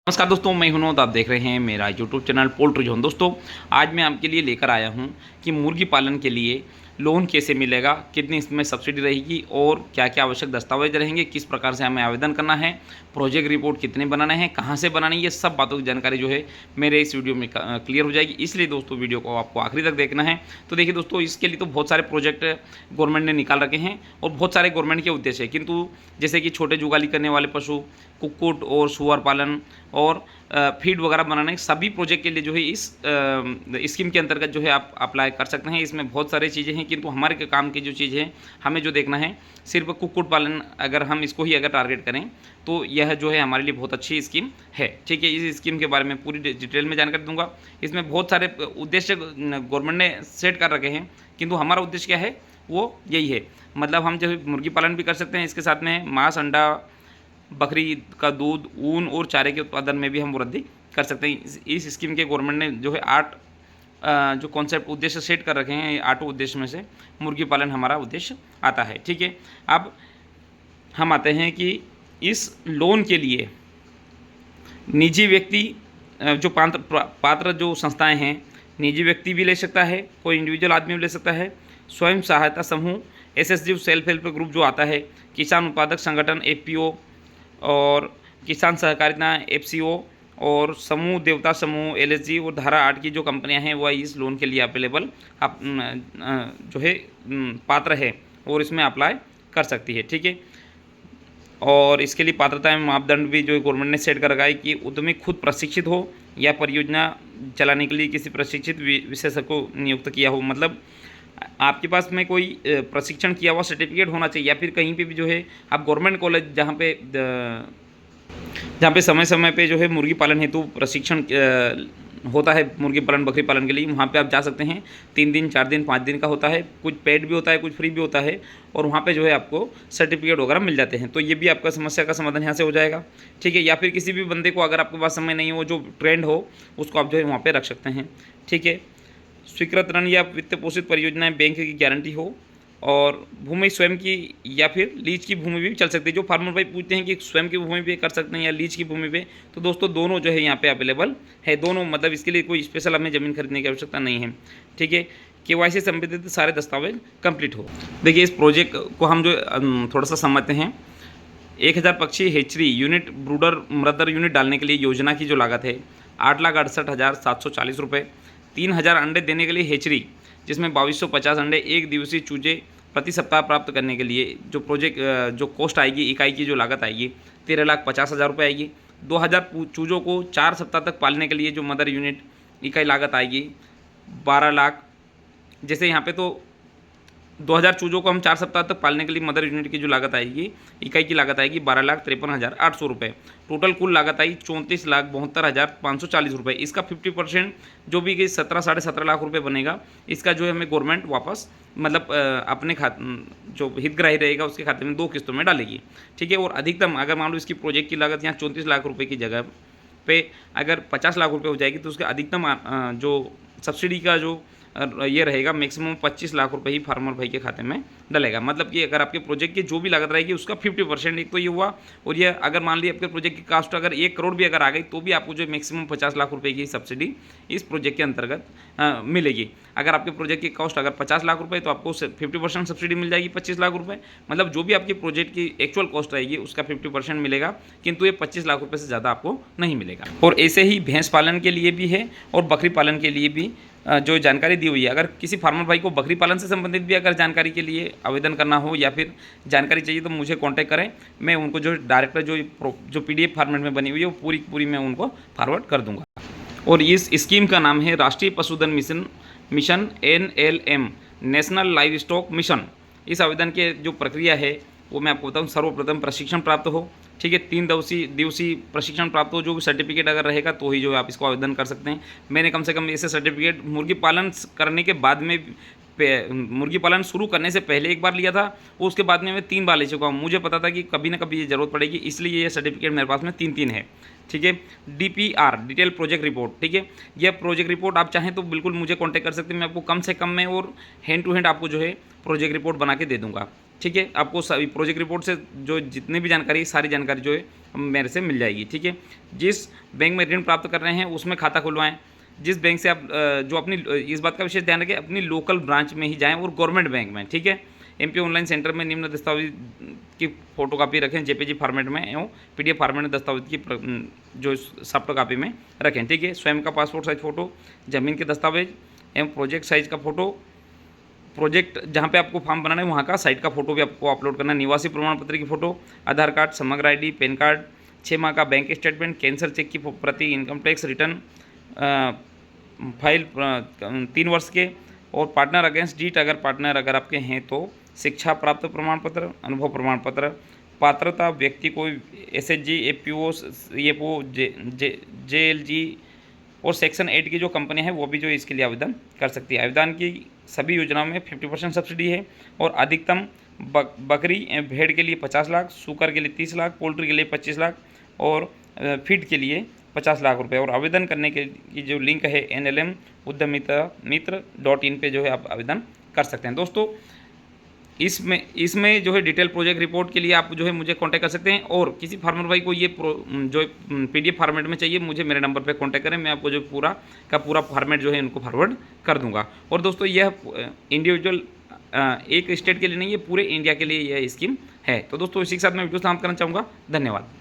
नमस्कार दोस्तों, मैं हुनोद। आप देख रहे हैं मेरा यूट्यूब चैनल पोल्ट्री जोन। दोस्तों, आज मैं आपके लिए लेकर आया हूं कि मुर्गी पालन के लिए लोन कैसे मिलेगा, कितनी इसमें सब्सिडी रहेगी और क्या क्या आवश्यक दस्तावेज रहेंगे, किस प्रकार से हमें आवेदन करना है, प्रोजेक्ट रिपोर्ट कितने बनाना है, कहां से बनानी है, ये सब बातों की जानकारी जो है मेरे इस वीडियो में क्लियर हो जाएगी। इसलिए दोस्तों वीडियो को आपको आखिरी तक देखना है। तो देखिए दोस्तों, इसके लिए तो बहुत सारे प्रोजेक्ट गवर्नमेंट ने निकाल रखे हैं और बहुत सारे गवर्नमेंट के उद्देश्य है, किंतु जैसे कि छोटे जुगाली करने वाले पशु, कुक्कुट और सुअर पालन और फीड वगैरह बनाने, सभी प्रोजेक्ट के लिए जो है इस स्कीम के अंतर्गत जो है आप अप्लाई कर सकते हैं। इसमें बहुत सारी चीज़ें हैं, किंतु हमारे काम की जो चीज़ है, हमें जो देखना है सिर्फ कुक्कुट पालन, अगर हम इसको ही अगर टारगेट करें तो यह जो है हमारे लिए बहुत अच्छी स्कीम है। ठीक है, इस स्कीम के बारे में पूरी डिटेल में जानकारी दूंगा। इसमें बहुत सारे उद्देश्य गवर्नमेंट ने सेट कर रखे हैं, किंतु हमारा उद्देश्य क्या है वो यही है। मतलब हम जो है मुर्गी पालन भी कर सकते हैं, इसके साथ में मांस, अंडा, बकरी का दूध, ऊन और चारे के उत्पादन में भी हम वृद्धि कर सकते हैं। इस स्कीम के गवर्नमेंट ने जो है 8 जो कॉन्सेप्ट उद्देश्य सेट कर रखे हैं, 8 उद्देश्य में से मुर्गी पालन हमारा उद्देश्य आता है। ठीक है, अब हम आते हैं कि इस लोन के लिए निजी व्यक्ति जो पात्र जो संस्थाएं हैं, निजी व्यक्ति भी ले सकता है, कोई इंडिविजुअल आदमी भी ले सकता है, स्वयं सहायता समूह, एसएचजी सेल्फ हेल्प ग्रुप जो आता है, किसान उत्पादक संगठन एफपीओ और किसान सहकारिता एफसीओ और समूह देवता समूह एलएसजी और धारा 8 की जो कंपनियां हैं वह इस लोन के लिए अवेलेबल आप जो है पात्र है और इसमें अप्लाई कर सकती है। ठीक है, और इसके लिए पात्रता में मापदंड भी जो गवर्नमेंट ने सेट कर रखा है कि उद्यमी खुद प्रशिक्षित हो या परियोजना चलाने के लिए किसी प्रशिक्षित विशेषज्ञ को नियुक्त किया हो। मतलब आपके पास में कोई प्रशिक्षण किया हुआ सर्टिफिकेट होना चाहिए, या फिर कहीं पे भी जो है आप गवर्नमेंट कॉलेज जहाँ पे समय समय पे जो है मुर्गी पालन हेतु प्रशिक्षण होता है, मुर्गी पालन बकरी पालन के लिए, वहाँ पे आप जा सकते हैं। 3 दिन 4 दिन 5 दिन का होता है, कुछ पेड भी होता है, कुछ फ्री भी होता है, और वहाँ पे जो है आपको सर्टिफिकेट वगैरह मिल जाते हैं। तो ये भी आपका समस्या का समाधान यहाँ से हो जाएगा। ठीक है, या फिर किसी भी बंदे को अगर आपके पास समय नहीं हो, जो ट्रेंड हो, उसको आप जो है वहाँ पर रख सकते हैं। ठीक है, स्वीकृत ऋण या वित्त पोषित परियोजनाएं, बैंक की गारंटी हो, और भूमि स्वयं की या फिर लीज की भूमि भी चल सकती है। जो फार्मर भाई पूछते हैं कि स्वयं की भूमि पे कर सकते हैं या लीज की भूमि पे, तो दोस्तों दोनों जो है यहाँ पे अवेलेबल है। दोनों, मतलब इसके लिए कोई स्पेशल हमें ज़मीन खरीदने की आवश्यकता नहीं है। ठीक है, केवाईसी संबंधित सारे दस्तावेज कंप्लीट हो। देखिए, इस प्रोजेक्ट को हम जो थोड़ा सा समझते हैं। 1000 पक्षी हेचरी यूनिट ब्रूडर मदर यूनिट डालने के लिए योजना की जो लागत है 8,68,740 रुपये। 3000 अंडे देने के लिए हेचरी, जिसमें 2250 अंडे एक दिवसीय चूजे प्रति सप्ताह प्राप्त करने के लिए जो प्रोजेक्ट जो कॉस्ट आएगी, इकाई की जो लागत आएगी 13,50,000 रुपये आएगी। 2000 चूज़ों को 4 सप्ताह तक पालने के लिए जो मदर यूनिट इकाई लागत आएगी 12 लाख। जैसे यहाँ पे तो 2000 चूज़ों को हम 4 सप्ताह तक पालने के लिए मदर यूनिट की जो लागत आएगी, इकाई की लागत आएगी 12,53,800 रुपये। टोटल कुल लागत आई 34,72,540 रुपये। इसका 50% जो भी कि 17 साढ़े 17 लाख रुपये बनेगा, इसका जो है हमें गवर्नमेंट वापस मतलब अपने जो हितग्राही रहेगा उसके खाते में 2 किस्तों में डालेगी। ठीक है, और अधिकतम अगर मान लो इसकी प्रोजेक्ट की लागत यहाँ 34 लाख रुपये की जगह पे अगर 50 लाख रुपये हो जाएगी, तो उसका अधिकतम जो सब्सिडी का जो ये रहेगा मैक्सिमम 25 लाख रुपए ही फार्मर भाई के खाते में डलेगा। मतलब कि अगर आपके प्रोजेक्ट की जो भी लागत रहेगी उसका 50%, एक तो ये हुआ। और ये अगर मान लिया आपके प्रोजेक्ट की कास्ट अगर 1 करोड़ भी अगर आ गई, तो भी आपको जो मैक्सिमम 50 लाख रुपए की सब्सिडी इस प्रोजेक्ट के अंतर्गत मिलेगी। अगर आपके प्रोजेक्ट की कॉस्ट अगर 50 लाख रुपये, तो आपको 50% सब्सिडी मिल जाएगी 25 लाख रुपये। मतलब जो भी आपकी प्रोजेक्ट की एक्चुअल कॉस्ट रहेगी उसका 50% मिलेगा, किंतु ये 25 लाख रुपये से ज़्यादा आपको नहीं मिलेगा। और ऐसे ही भैंस पालन के लिए भी है और बकरी पालन के लिए भी जो जानकारी दी हुई है। अगर किसी फार्मर भाई को बकरी पालन से संबंधित भी अगर जानकारी के लिए आवेदन करना हो या फिर जानकारी चाहिए, तो मुझे कांटेक्ट करें। मैं उनको जो डायरेक्टर जो पीडीएफ फॉर्मेट में बनी हुई है वो पूरी मैं उनको फॉरवर्ड कर दूंगा। और इस स्कीम का नाम है राष्ट्रीय पशुधन mission NLM, national live stock mission. इस आवेदन की जो प्रक्रिया है वो मैं आपको बताऊँ। सर्वप्रथम प्रशिक्षण प्राप्त हो। ठीक है, 3 दिवसीय प्रशिक्षण प्राप्त हो, जो सर्टिफिकेट अगर रहेगा तो ही जो है आप इसको आवेदन कर सकते हैं। मैंने कम से कम ऐसे सर्टिफिकेट मुर्गी पालन करने के बाद में, मुर्गी पालन शुरू करने से पहले एक बार लिया था, उसके बाद में मैं 3 बार ले चुका हूँ। मुझे पता था कि कभी ना कभी ये ज़रूरत पड़ेगी, इसलिए ये सर्टिफिकेट मेरे पास में 3 है। ठीक है, DPR डिटेल प्रोजेक्ट रिपोर्ट। ठीक है, यह प्रोजेक्ट रिपोर्ट आप चाहें तो बिल्कुल मुझे कॉन्टैक्ट कर सकते हैं। मैं आपको कम से कम में और हैंड टू हैंड आपको जो है प्रोजेक्ट रिपोर्ट बना के दे दूँगा। ठीक है। आपको सभी प्रोजेक्ट रिपोर्ट से जो जितनी भी जानकारी, सारी जानकारी जो है मेरे से मिल जाएगी, ठीक है। जिस बैंक में ऋण प्राप्त कर रहे हैं उसमें खाता खुलवाएं। जिस बैंक से आप जो अपनी, इस बात का विशेष ध्यान रखें, अपनी लोकल ब्रांच में ही जाएं और गवर्नमेंट बैंक में, ठीक है। एमपी ऑनलाइन सेंटर में निम्न दस्तावेज की फोटोकॉपी रखें, जेपीजी फॉर्मेट में एवं पीडीएफ फॉर्मेट में दस्तावेज की जो सॉफ्ट कॉपी में रखें, ठीक है। स्वयं का पासपोर्ट साइज फ़ोटो, जमीन के दस्तावेज एवं प्रोजेक्ट साइज का फ़ोटो, प्रोजेक्ट जहाँ पे आपको फॉर्म बनाना है वहाँ का साइट का फोटो भी आपको अपलोड करना है। निवासी प्रमाण पत्र की फ़ोटो, आधार कार्ड, समग्र आईडी, पैन कार्ड, 6 माह का बैंक स्टेटमेंट, कैंसर चेक की प्रति, इनकम टैक्स रिटर्न फाइल 3 वर्ष के, और पार्टनर अगेंस्ट डीट अगर आपके हैं तो शिक्षा प्राप्त प्रमाण पत्र, अनुभव प्रमाण पत्र, पात्रता व्यक्ति को एसएचजी, एपीओ, सीएफओ, जेएलजी और सेक्शन 8 की जो कंपनी है वो भी जो इसके लिए आवेदन कर सकती है। आवेदन की सभी योजनाओं में 50% सब्सिडी है और अधिकतम बकरी भेड़ के लिए 50 लाख, सूकर के लिए 30 लाख, पोल्ट्री के लिए 25 लाख और फीड के लिए 50 लाख रुपए। और आवेदन करने के की जो लिंक है NLM उद्यमिता मित्र.in पे जो है आप आवेदन कर सकते हैं। दोस्तों इसमें जो है डिटेल प्रोजेक्ट रिपोर्ट के लिए आप जो है मुझे कांटेक्ट कर सकते हैं, और किसी फार्मर भाई को ये जो PDF फॉर्मेट में चाहिए मुझे मेरे नंबर पे कांटेक्ट करें, मैं आपको जो पूरा का पूरा फॉर्मेट जो है इनको फॉरवर्ड कर दूंगा। और दोस्तों यह इंडिविजुअल एक स्टेट के लिए नहीं, ये पूरे इंडिया के लिए यह स्कीम है। तो दोस्तों इसी के साथ मैं वीडियो समाप्त करना चाहूँगा। धन्यवाद।